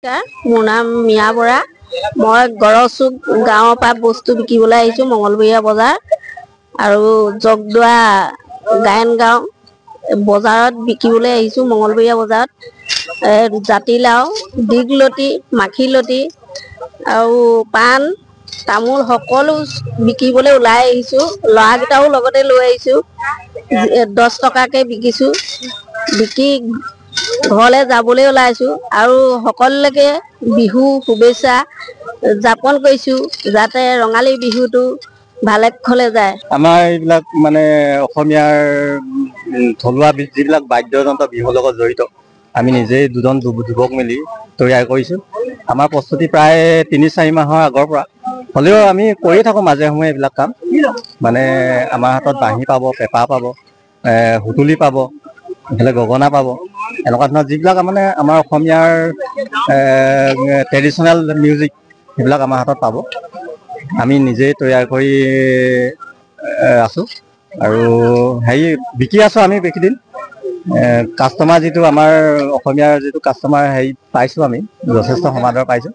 মোৰ নাম মিয়া বৰা। মই গড়চুক গাঁৱৰ পৰা বস্তু বিকিবলৈ আহিছোঁ মঙলবৰীয়া বজাৰ আৰু জগদোৱা গায়ন গাঁও বজাৰত বিকিবলৈ আহিছোঁ মঙলবৰীয়া বজাৰত। জাতিলাও, দীঘলতি, মাখিলতি আৰু পাণ তামোল সকলো বিকিবলৈ ওলাই আহিছোঁ। ল'ৰাকেইটাও লগতে লৈ আহিছোঁ। 10 টকাকে বিকিছোঁ। বিকি ঘৰলৈ যাবলৈ ওলাইছোঁ আৰু সকলোকে বিহু শুভেচ্ছা জ্ঞাপন কৰিছোঁ যাতে ৰঙালী বিহুটো ভালে কুশলে যায়। আমাৰ এইবিলাক মানে অসমীয়াৰ থলুৱা যিবিলাক বাদ্যযন্ত্ৰ বিহুৰ লগত জড়িত আমি নিজেই দুজন যুৱক মিলি তৈয়াৰ কৰিছোঁ। আমাৰ প্ৰস্তুতি প্ৰায় 3-4 মাহৰ আগৰ পৰা, হ'লেও আমি কৰি থাকোঁ মাজে সময়ে এইবিলাক কাম। মানে আমাৰ হাতত বাঁহী পাব, পেঁপা পাব, সুতুলি পাব, এইফালে গগনা পাব, এনেকুৱা ধৰণৰ যিবিলাক মানে আমাৰ অসমীয়াৰ ট্ৰেডিশ্যনেল মিউজিক সেইবিলাক আমাৰ হাতত পাব। আমি নিজেই তৈয়াৰ কৰি আছোঁ আৰু বিকি আছোঁ আমি এইকেইদিন। কাষ্টমাৰ যিটো আমাৰ অসমীয়াৰ যিটো কাষ্টমাৰ পাইছোঁ আমি যথেষ্ট সমাদৰ পাইছোঁ।